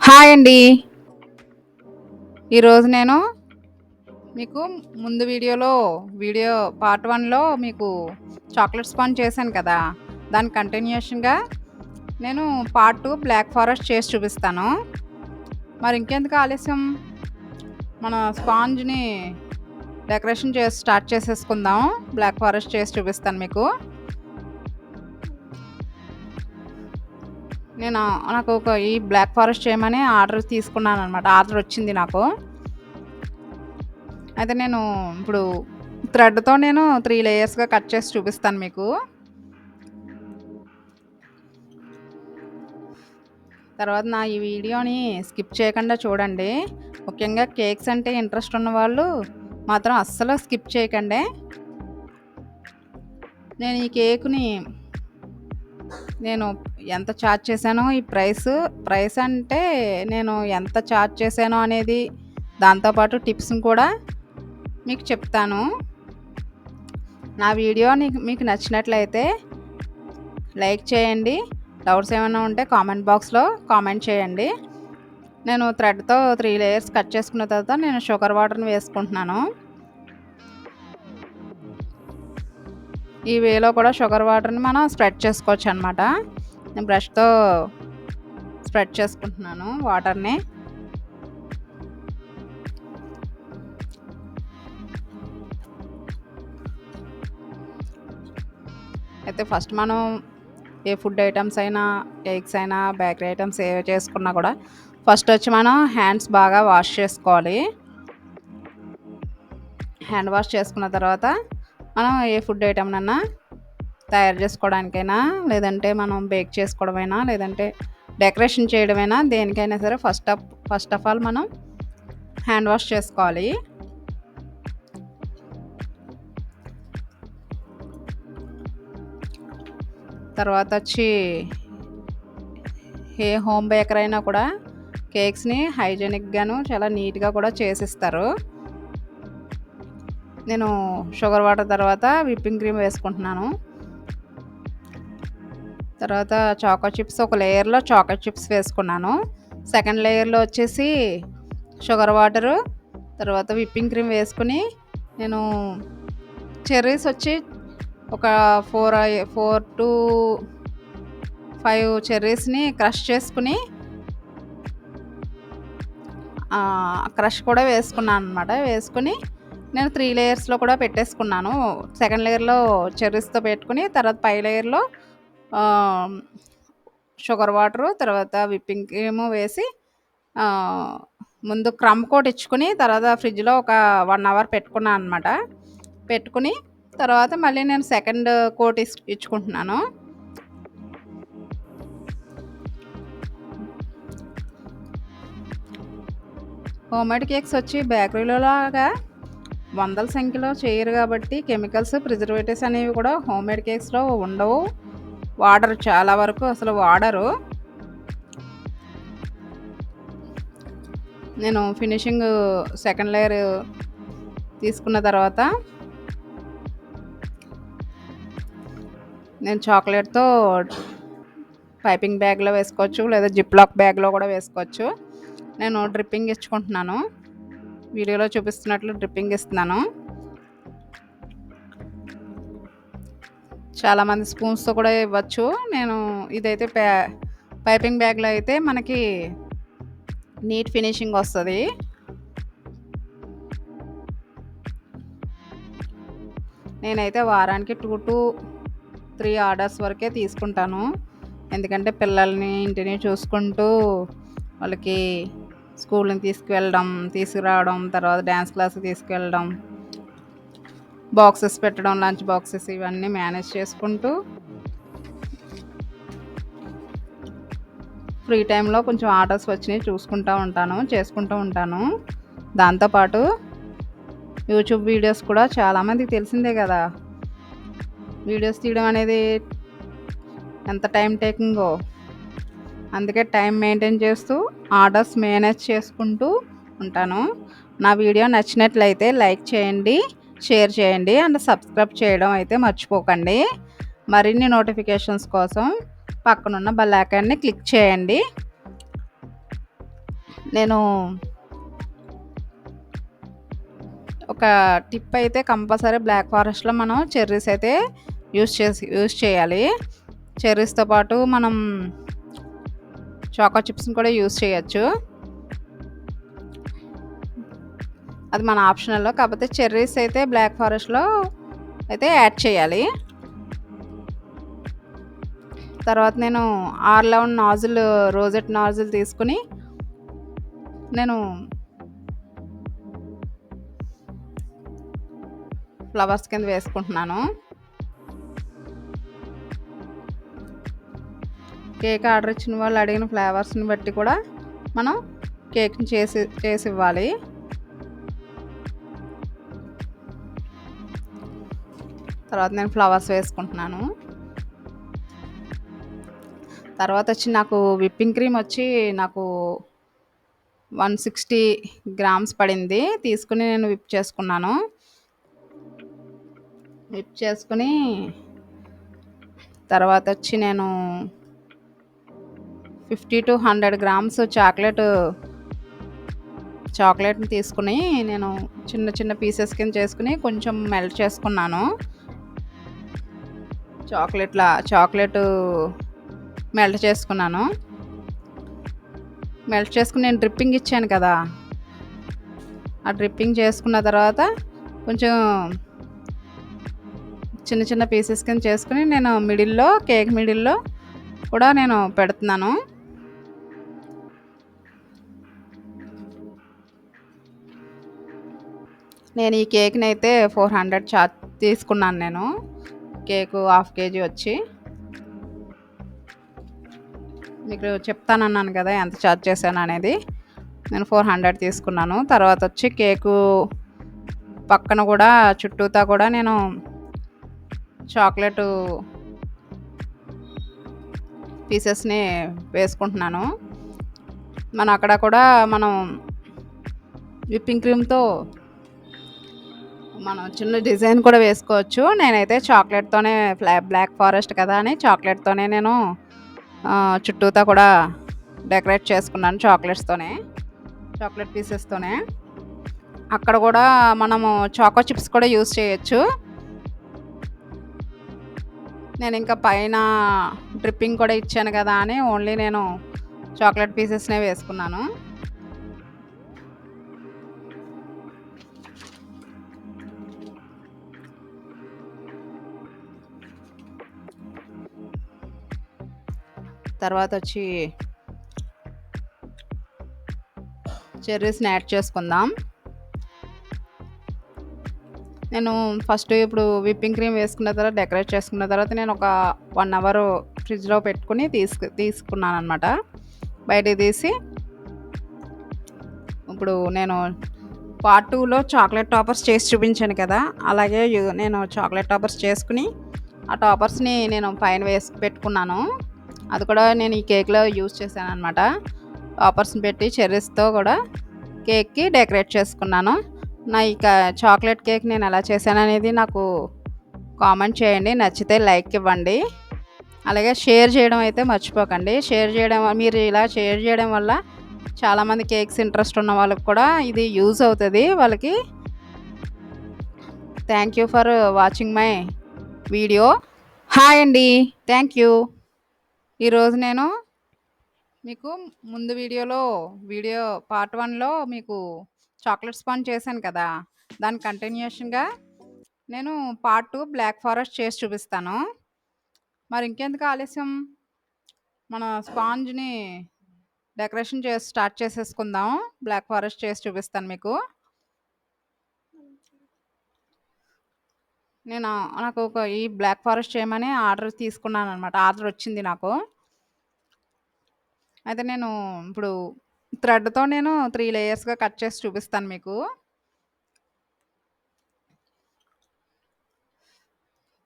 Hi అండి. ఈరోజు నేను మీకు ముందు వీడియో పార్ట్ 1లో మీకు చాక్లెట్ స్పాంజ్ చేశాను కదా! దాని కంటిన్యూషన్‌గా నేను పార్ట్ 2 బ్లాక్ ఫారెస్ట్ చేసి చూపిస్తాను. మరి ఇంకెందుకు ఆలస్యం, మన స్పాంజ్‌ని డెకరేషన్ చేసి స్టార్ట్ చేసేసుకుందాం. బ్లాక్ ఫారెస్ట్ చేసి చూపిస్తాను మీకు. నాకు ఈ బ్లాక్ ఫారెస్ట్ చేయమని ఆర్డర్ తీసుకున్నాననమాట. ఆర్డర్ వచ్చింది నాకు. అయితే నేను ఇప్పుడు థ్రెడ్‌తో 3 లేయర్స్‌గా కట్ చేసి చూపిస్తాను మీకు. తర్వాత నా ఈ వీడియోని స్కిప్ చేయకుండా చూడండి. ముఖ్యంగా కేక్స్ అంటే ఇంట్రెస్ట్ ఉన్నవాళ్ళు మాత్రం అస్సలు స్కిప్ చేయకండి. నేను ఈ కేక్‌ని ఎంత చార్జ్ చేశానో, ఈ ప్రైస్ అంటే నేను ఎంత చార్జ్ చేశానో అనేది, దాంతోపాటు టిప్స్‌ని కూడా మీకు చెప్తాను. నా వీడియో మీకు నచ్చినట్లయితే లైక్ చేయండి. డౌట్స్ ఏమైనా ఉంటే కామెంట్ బాక్స్లో కామెంట్ చేయండి. నేను థ్రెడ్తో 3 లేయర్స్ కట్ చేసుకున్న తర్వాత నేను షుగర్ వాటర్ని వేసుకుంటున్నాను. ఈ వేలో కూడా షుగర్ వాటర్ని మనం స్ప్రెడ్ చేసుకోవచ్చు అనమాట. నేను బ్రష్తో స్ప్రెడ్ చేసుకుంటున్నాను వాటర్ని. అయితే ఫస్ట్ మనం ఏ ఫుడ్ ఐటమ్స్ అయినా, కేక్స్ అయినా, బేకరీ ఐటమ్స్ ఏవి చేసుకున్నా కూడా ఫస్ట్ వచ్చి మనం హ్యాండ్స్ బాగా వాష్ చేసుకోవాలి. హ్యాండ్ వాష్ చేసుకున్న తర్వాత మనం ఏ ఫుడ్ ఐటమ్నన్నా తయారు చేసుకోవడానికైనా, లేదంటే మనం బేక్ చేసుకోవడమైనా, లేదంటే డెకరేషన్ చేయడమైనా, దేనికైనా సరే ఫస్ట్ ఆఫ్ ఆల్ మనం హ్యాండ్ వాష్ చేసుకోవాలి. తర్వాత వచ్చి ఏ హోమ్ బేకర్ అయినా కూడా కేక్స్ని హైజెనిక్గాను చాలా నీట్గా కూడా చేసిస్తారు. నేను షుగర్ వాటర్ తర్వాత విప్పింగ్ క్రీమ్ వేసుకుంటున్నాను. తర్వాత చాకో చిప్స్, ఒక లేయర్లో చాకో చిప్స్ వేసుకున్నాను. సెకండ్ లేయర్లో వచ్చేసి షుగర్ వాటరు, తర్వాత విప్పింగ్ క్రీమ్ వేసుకుని నేను చెర్రీస్ వచ్చి ఒక 4 to 5 చెర్రీస్ని క్రష్ చేసుకుని క్రష్ కూడా వేసుకున్నాను అనమాట. వేసుకుని నేను 3 లేయర్స్లో కూడా పెట్టేసుకున్నాను. సెకండ్ లేయర్లో చెర్రీస్తో పెట్టుకుని, తర్వాత పై లేయర్లో షుగర్ వాటరు, తర్వాత విప్పింగ్ క్రీము వేసి ముందు క్రమ్ కోట్ ఇచ్చుకుని, తర్వాత ఫ్రిడ్జ్లో ఒక 1 అవర్ పెట్టుకున్నాను అనమాట. పెట్టుకుని తర్వాత మళ్ళీ నేను సెకండ్ కోట్ ఇచ్చుకుంటున్నాను. హోమ్మేడ్ కేక్స్ వచ్చి బేకరీలో లాగా వందల సంఖ్యలో చేయరు కాబట్టి కెమికల్స్, ప్రిజర్వేటివ్స్ అనేవి కూడా హోమ్మేడ్ కేక్స్లో ఉండవు. వాడరు, చాలా వరకు అసలు వాడరు. నేను ఫినిషింగ్ సెకండ్ లేయర్ తీసుకున్న తర్వాత నేను చాక్లెట్తో పైపింగ్ బ్యాగ్లో వేసుకోవచ్చు, లేదా జిప్లాక్ బ్యాగ్లో కూడా వేసుకోవచ్చు. నేను డ్రిప్పింగ్ ఇచ్చుకుంటున్నాను. వీడియోలో చూపిస్తున్నట్లు డ్రిప్పింగ్ ఇస్తున్నాను. చాలామంది స్పూన్స్తో కూడా ఇవ్వచ్చు. నేను ఇదైతే పైపింగ్ బ్యాగ్లో అయితే మనకి నీట్ ఫినిషింగ్ వస్తుంది. నేనైతే వారానికి 2 to 3 ఆర్డర్స్ వరకే తీసుకుంటాను. ఎందుకంటే పిల్లల్ని, ఇంటిని చూసుకుంటూ వాళ్ళకి స్కూల్ని తీసుకురావడం, తర్వాత డ్యాన్స్ క్లాస్కి తీసుకెళ్ళడం, బాక్సెస్ పెట్టడం, లంచ్ బాక్సెస్, ఇవన్నీ మేనేజ్ చేసుకుంటూ ఫ్రీ టైంలో కొంచెం ఆర్డర్స్ వచ్చినాయి చేసుకుంటూ ఉంటాను. దాంతోపాటు యూట్యూబ్ వీడియోస్ కూడా చాలామందికి తెలిసిందే కదా, వీడియోస్ తీయడం అనేది ఎంత టైం టేకింగో. అందుకే టైం మెయింటైన్ చేస్తూ ఆర్డర్స్ మేనేజ్ చేసుకుంటూ ఉంటాను. నా వీడియో నచ్చినట్లయితే లైక్ చేయండి, షేర్ చేయండి అండ్ సబ్స్క్రైబ్ చేయడం అయితే మర్చిపోకండి. మరిన్ని నోటిఫికేషన్స్ కోసం పక్కనున్న బెల్ ఐకాన్ని క్లిక్ చేయండి. నేను ఒక టిప్ అయితే కంపల్సరీ బ్లాక్ ఫారెస్ట్లో మనం చెర్రీస్ అయితే యూస్ చేయాలి. చెర్రీస్తో పాటు మనం చాకో చిప్స్ని కూడా యూస్ చేయొచ్చు. అది మన ఆప్షనల్లో. కాకపోతే చెర్రీస్ అయితే బ్లాక్ ఫారెస్ట్లో అయితే యాడ్ చేయాలి. తర్వాత నేను R11 నాజిల్ రోజెట్ నాజిల్ తీసుకుని నేను ఫ్లవర్స్ కింద వేసుకుంటున్నాను. కేక్ ఆర్డర్ ఇచ్చిన వాళ్ళు అడిగిన ఫ్లేవర్స్ని బట్టి కూడా మనం కేక్ని చేసి ఇవ్వాలి. తర్వాత నేను ఫ్లవర్స్ వేసుకుంటున్నాను. తర్వాత వచ్చి నాకు విప్పింగ్ క్రీమ్ వచ్చి నాకు 160 గ్రామ్స్ పడింది. తీసుకుని నేను విప్ చేసుకున్నాను. విప్ చేసుకుని తర్వాత వచ్చి నేను 50 to 100 గ్రామ్స్ చాక్లెట్ని తీసుకుని నేను చిన్న చిన్న పీసెస్ కింద చేసుకుని కొంచెం మెల్ట్ చేసుకున్నాను. చాక్లెట్ మెల్ట్ చేసుకున్నాను. మెల్ట్ చేసుకుని నేను డ్రిప్పింగ్ ఇచ్చాను కదా, ఆ డ్రిప్పింగ్ చేసుకున్న తర్వాత కొంచెం చిన్న చిన్న పీసెస్ కింద చేసుకుని నేను కేక్ మిడిల్లో కూడా నేను పెడుతున్నాను. నేను ఈ కేక్ని అయితే 400 చార్జ్ తీసుకున్నాను. నేను కేకు 1/2 kg వచ్చి మీకు చెప్తానన్నాను కదా ఎంత చార్జ్ చేశాను అనేది. నేను 400 తీసుకున్నాను. తర్వాత వచ్చి కేకు పక్కన కూడా చుట్టూతా కూడా నేను చాక్లెట్ పీసెస్ని వేసుకుంటున్నాను. అక్కడ కూడా మనం విప్పింగ్ క్రీమ్తో మనం చిన్న డిజైన్ కూడా వేసుకోవచ్చు. నేనైతే చాక్లెట్తోనే బ్లాక్ ఫారెస్ట్ కదా అని చాక్లెట్తోనే నేను చుట్టూతా కూడా డెకరేట్ చేసుకున్నాను. చాక్లెట్ పీసెస్తోనే. అక్కడ కూడా మనము చాకో చిప్స్ కూడా యూస్ చేయొచ్చు. నేను ఇంకా పైన డ్రిప్పింగ్ కూడా ఇచ్చాను కదా అని ఓన్లీ నేను చాక్లెట్ పీసెస్నే వేసుకున్నాను. తర్వాత వచ్చి చెర్రీస్ని యాడ్ చేసుకుందాం. నేను ఫస్ట్ ఇప్పుడు విప్పింగ్ క్రీమ్ వేసుకున్న తర్వాత డెకరేట్ చేసుకున్న తర్వాత నేను ఒక 1 hour ఫ్రిడ్జ్లో పెట్టుకుని తీసుకున్నాను అనమాట. బయట తీసి ఇప్పుడు నేను part 2లో చాక్లెట్ టాపర్స్ చేసి చూపించాను కదా, అలాగే నేను చాక్లెట్ టాపర్స్ చేసుకుని ఆ టాపర్స్ని నేను పైన వేసి పెట్టుకున్నాను. అది కూడా నేను ఈ కేక్లో యూజ్ చేశాను అనమాట. టాపర్స్ని పెట్టి చెర్రీస్తో కూడా కేక్కి డెకరేట్ చేసుకున్నాను. నా ఇక చాక్లెట్ కేక్ నేను ఎలా చేశాను అనేది నాకు కామెంట్ చేయండి. నచ్చితే లైక్ ఇవ్వండి. అలాగే షేర్ చేయడం అయితే మర్చిపోకండి. మీరు ఇలా షేర్ చేయడం వల్ల చాలామంది కేక్స్ ఇంట్రెస్ట్ ఉన్న వాళ్ళకి కూడా ఇది యూజ్ అవుతుంది. వాళ్ళకి thank you for watching my video. Hi అండి, థ్యాంక్ యూ. ఈరోజు నేను మీకు ముందు వీడియో part 1లో మీకు చాక్లెట్ స్పాంజ్ చేశాను కదా, దాని కంటిన్యూషన్గా నేను part 2 బ్లాక్ ఫారెస్ట్ చేసి చూపిస్తాను. మరి ఇంకెందుకు ఆలస్యం, మన స్పాంజ్ని డెకరేషన్ స్టార్ట్ చేసేసుకుందాం. బ్లాక్ ఫారెస్ట్ చేసి చూపిస్తాను మీకు. నాకు ఈ బ్లాక్ ఫారెస్ట్ చేయమని ఆర్డర్ తీసుకున్నాను అనమాట. ఆర్డర్ వచ్చింది నాకు. అయితే నేను ఇప్పుడు థ్రెడ్తో నేను 3 లేయర్స్గా కట్ చేసి చూపిస్తాను మీకు.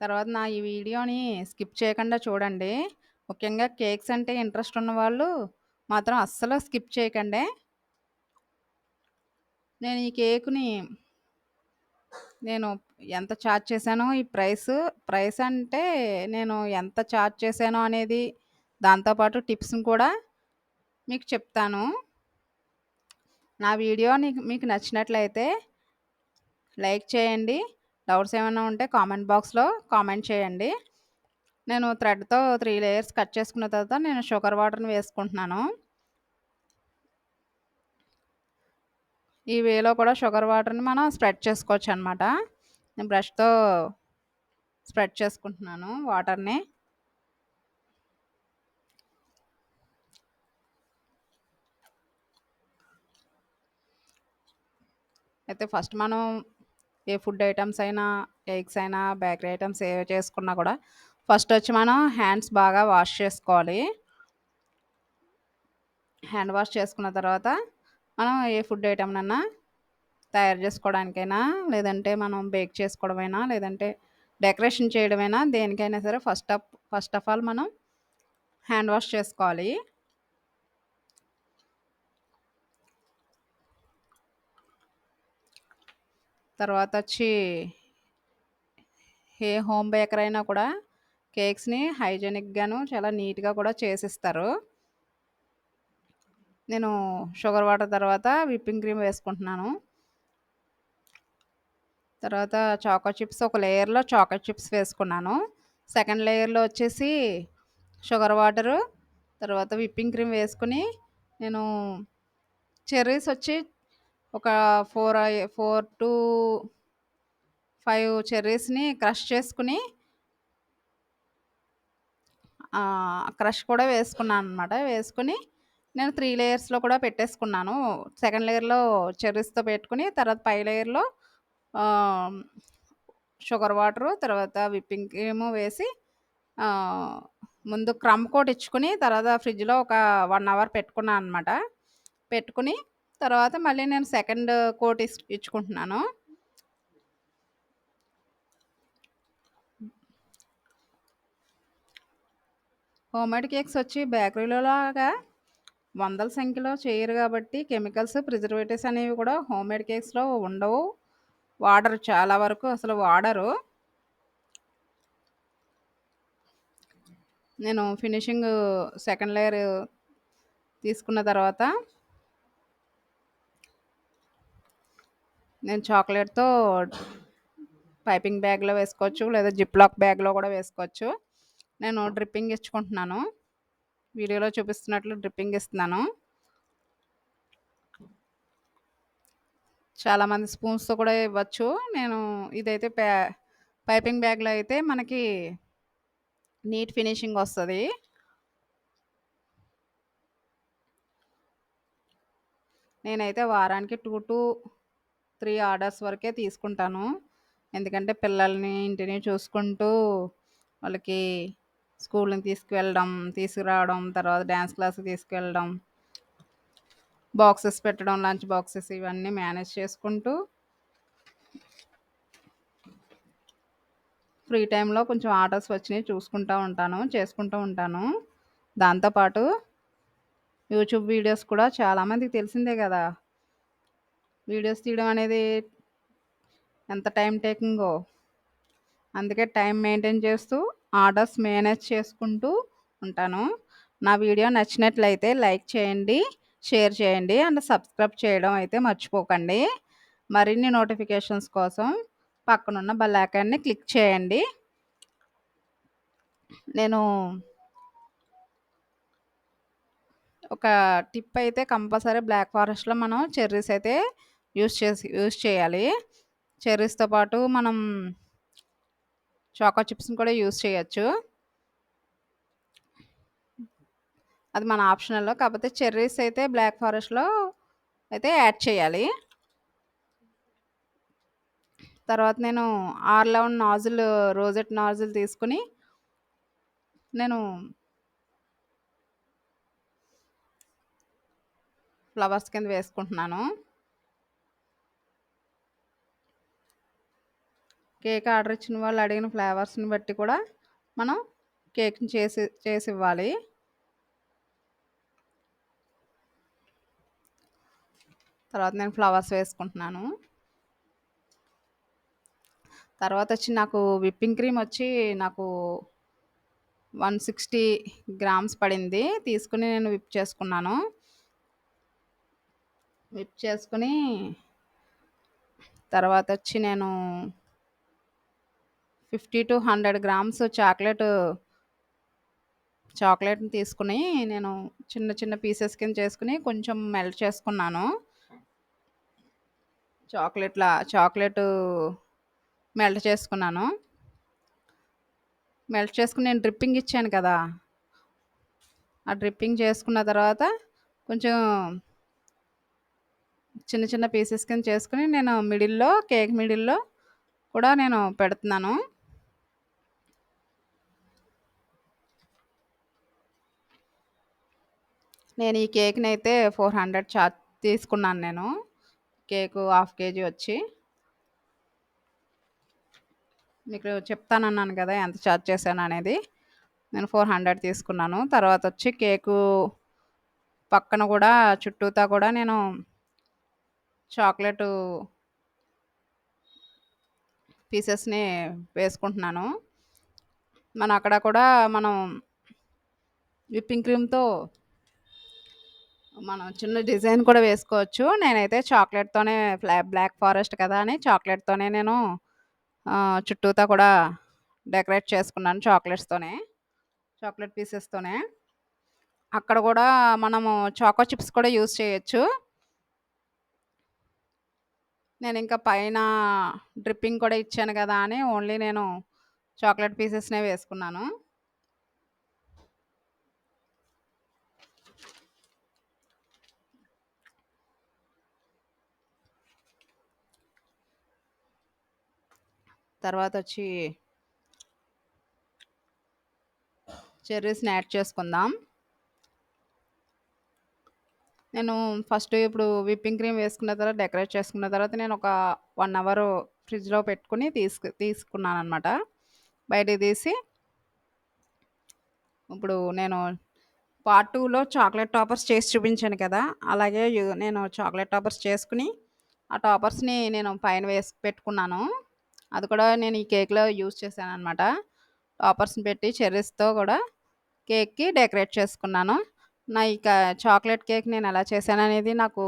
తర్వాత నా ఈ వీడియోని స్కిప్ చేయకుండా చూడండి. ముఖ్యంగా కేక్స్ అంటే ఇంట్రెస్ట్ ఉన్న వాళ్ళు మాత్రం అస్సలు స్కిప్ చేయకండి. నేను ఈ కేకుని నేను ఎంత ఛార్జ్ చేశానో, ఈ ప్రైస్ అంటే నేను ఎంత ఛార్జ్ చేశానో అనేది, దాంతోపాటు టిప్స్ని కూడా మీకు చెప్తాను. నా వీడియో మీకు నచ్చినట్లయితే లైక్ చేయండి. డౌట్స్ ఏమైనా ఉంటే కామెంట్ బాక్స్లో కామెంట్ చేయండి. నేను థ్రెడ్తో 3 లేయర్స్ కట్ చేసుకున్న తర్వాత నేను షుగర్ వాటర్ని వేసుకుంటున్నాను. ఈ వేలో కూడా షుగర్ వాటర్ని మనం స్ప్రెడ్ చేసుకోవచ్చు అనమాట. నేను బ్రష్తో స్ప్రెడ్ చేసుకుంటున్నాను వాటర్ని. అయితే ఫస్ట్ మనం ఏ ఫుడ్ ఐటమ్స్ అయినా, ఎగ్స్ అయినా, బేకరీ ఐటమ్స్ ఏ చేసుకున్నా కూడా ఫస్ట్ వచ్చి మనం హ్యాండ్స్ బాగా వాష్ చేసుకోవాలి. హ్యాండ్ వాష్ చేసుకున్న తర్వాత మనం ఏ ఫుడ్ ఐటమ్నన్నా తయారు చేసుకోవడానికైనా, లేదంటే మనం బేక్ చేసుకోవడమైనా, లేదంటే డెకరేషన్ చేయడమైనా, దేనికైనా సరే ఫస్ట్ ఆఫ్ ఆల్ మనం హ్యాండ్ వాష్ చేసుకోవాలి. తర్వాత వచ్చి ఏ హోమ్ బేకర్ అయినా కూడా కేక్స్ని హైజెనిక్గాను చాలా నీట్గా కూడా చేసిస్తారు. నేను షుగర్ వాటర్ తర్వాత విప్పింగ్ క్రీమ్ వేసుకుంటున్నాను. తర్వాత చాకో చిప్స్ ఒక లేయర్లో చాకో చిప్స్ వేసుకున్నాను. సెకండ్ లేయర్లో వచ్చేసి షుగర్ వాటరు, తర్వాత విప్పింగ్ క్రీమ్ వేసుకుని నేను చెర్రీస్ వచ్చి ఒక 4 to 5 చెర్రీస్ని క్రష్ చేసుకుని క్రష్ కూడా వేసుకున్నాను అనమాట. వేసుకుని నేను 3 లేయర్స్లో కూడా పెట్టేసుకున్నాను. సెకండ్ లేయర్లో చెర్రీస్తో పెట్టుకుని తర్వాత పై లేయర్లో షుగర్ వాటరు, తర్వాత విప్పింగ్ క్రీము వేసి ముందు క్రమ్ కోట్ ఇచ్చుకుని తర్వాత ఫ్రిడ్జ్లో ఒక 1 అవర్ పెట్టుకున్నాను అనమాట. పెట్టుకుని తర్వాత మళ్ళీ నేను సెకండ్ కోట్ ఇచ్చుకుంటున్నాను. హోమ్మేడ్ కేక్స్ వచ్చి బేకరీలో లాగా వందల సంఖ్యలో చేయరు కాబట్టి కెమికల్స్, ప్రిజర్వేటివ్స్ అనేవి కూడా హోమ్మేడ్ కేక్స్లో ఉండవు. వాడరు, చాలా వరకు అసలు వాడరు. నేను ఫినిషింగ్ సెకండ్ లేయర్ తీసుకున్న తర్వాత నేను చాక్లెట్తో పైపింగ్ బ్యాగ్లో వేసుకోవచ్చు, లేదా జిప్లాక్ బ్యాగ్లో కూడా వేసుకోవచ్చు. నేను డ్రిప్పింగ్ ఇచ్చుకుంటున్నాను. వీడియోలో చూపిస్తున్నట్లు డ్రిప్పింగ్ ఇస్తున్నాను. చాలామంది స్పూన్స్తో కూడా ఇవ్వచ్చు. నేను ఇదైతే పైపింగ్ బ్యాగ్లో అయితే మనకి నీట్ ఫినిషింగ్ వస్తుంది. నేనైతే వారానికి 2 to 3 ఆర్డర్స్ వరకే తీసుకుంటాను. ఎందుకంటే పిల్లల్ని ఇంటిని చూసుకుంటూ వాళ్ళకి స్కూల్ని తీసుకువెళ్ళడం, తీసుకురావడం, తర్వాత డ్యాన్స్ క్లాస్కి తీసుకువెళ్ళడం, బాక్సెస్ పెట్టడం, లంచ్ బాక్సెస్ ఇవన్నీ మేనేజ్ చేసుకుంటూ ఫ్రీ టైంలో కొంచెం ఆర్డర్స్ వచ్చినాయి చూసుకుంటూ ఉంటాను, చేసుకుంటూ ఉంటాను. దాంతోపాటు యూట్యూబ్ వీడియోస్ కూడా చాలామందికి తెలిసిందే కదా, వీడియోస్ తీయడం అనేది ఎంత టైం టేకింగో. అందుకే టైం మెయింటైన్ చేస్తూ ఆర్డర్స్ మేనేజ్ చేసుకుంటూ ఉంటాను. నా వీడియో నచ్చినట్లయితే లైక్ చేయండి, షేర్ చేయండి అండ్ సబ్స్క్రైబ్ చేయడం అయితే మర్చిపోకండి. మరిన్ని నోటిఫికేషన్స్ కోసం పక్కనున్న బెల్ ఐకాన్ని క్లిక్ చేయండి. నేను ఒక టిప్ అయితే కంపల్సరీ బ్లాక్ ఫారెస్ట్లో మనం చెర్రీస్ అయితే యూస్ చేయాలి. చెర్రీస్తో పాటు మనం చాకో చిప్స్ని కూడా యూస్ చేయొచ్చు. అది మన ఆప్షనల్లో, కాకపోతే చెర్రీస్ అయితే బ్లాక్ ఫారెస్ట్లో అయితే యాడ్ చేయాలి. తర్వాత నేను R11 నాజిల్, రోజెట్ నాజిల్ తీసుకుని నేను ఫ్లవర్స్ కింద వేసుకుంటున్నాను. కేక్ ఆర్డర్ ఇచ్చిన వాళ్ళు అడిగిన ఫ్లేవర్స్ని బట్టి కూడా మనం కేక్ని చేసి ఇవ్వాలి. తర్వాత నేను ఫ్లవర్స్ వేసుకుంటున్నాను. తర్వాత వచ్చి నాకు విప్పింగ్ క్రీమ్ వచ్చి నాకు 160 గ్రామ్స్ పడింది. తీసుకుని నేను విప్ చేసుకున్నాను. విప్ చేసుకొని తర్వాత వచ్చి నేను 50 to 100 grams చాక్లెట్ని తీసుకుని నేను చిన్న చిన్న పీసెస్ కింద చేసుకుని కొంచెం మెల్ట్ చేసుకున్నాను. చాక్లెట్ మెల్ట్ చేసుకున్నాను. మెల్ట్ చేసుకుని నేను డ్రిప్పింగ్ ఇచ్చాను కదా, ఆ డ్రిప్పింగ్ చేసుకున్న తర్వాత కొంచెం చిన్న చిన్న పీసెస్ కింద చేసుకుని నేను కేక్ మిడిల్లో కూడా నేను పెడుతున్నాను. నేను ఈ కేక్ని అయితే 400 చార్జ్ తీసుకున్నాను. నేను కేకు 1/2 kg వచ్చి మీకు చెప్తానన్నాను కదా ఎంత చార్జ్ చేశాను అనేది. నేను 400 తీసుకున్నాను. తర్వాత వచ్చి కేకు పక్కన కూడా చుట్టూతా కూడా నేను చాక్లెట్ పీసెస్ని వేసుకుంటున్నాను. అక్కడ కూడా మనం విప్పింగ్ క్రీమ్తో మనం చిన్న డిజైన్ కూడా వేసుకోవచ్చు. నేనైతే చాక్లెట్తోనే బ్లాక్ ఫారెస్ట్ కదా అని చాక్లెట్తోనే నేను చుట్టూతా కూడా డెకరేట్ చేసుకున్నాను చాక్లెట్ పీసెస్తోనే. అక్కడ కూడా మనము చాకో చిప్స్ కూడా యూజ్ చేయొచ్చు. నేను ఇంకా పైన డ్రిప్పింగ్ కూడా ఇచ్చాను కదా అని ఓన్లీ నేను చాక్లెట్ పీసెస్నే వేసుకున్నాను. తర్వాత వచ్చి చెర్రీస్ని యాడ్ చేసుకుందాం. నేను ఫస్ట్ ఇప్పుడు విప్పింగ్ క్రీమ్ వేసుకున్న తర్వాత డెకరేట్ చేసుకున్న తర్వాత నేను ఒక 1 hour ఫ్రిడ్జ్లో పెట్టుకుని తీసుకున్నాను అనమాట. బయటికి తీసి ఇప్పుడు నేను part 2లో చాక్లెట్ టాపర్స్ చేసి చూపించాను కదా, అలాగే నేను చాక్లెట్ టాపర్స్ చేసుకుని ఆ టాపర్స్ని నేను పైన వేసి పెట్టుకున్నాను. అది కూడా నేను ఈ కేక్లో యూజ్ చేశాను అనమాట. టాపర్స్ని పెట్టి చెర్రీస్తో కూడా కేక్కి డెకరేట్ చేసుకున్నాను. నా ఇక చాక్లెట్ కేక్ నేను ఎలా చేశాననేది నాకు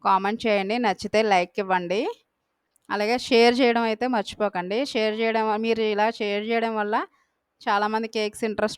కామెంట్ చేయండి. నచ్చితే లైక్ ఇవ్వండి. అలాగే షేర్ చేయడం అయితే మర్చిపోకండి. మీరు ఇలా షేర్ చేయడం వల్ల చాలామంది కేక్స్ ఇంట్రెస్ట్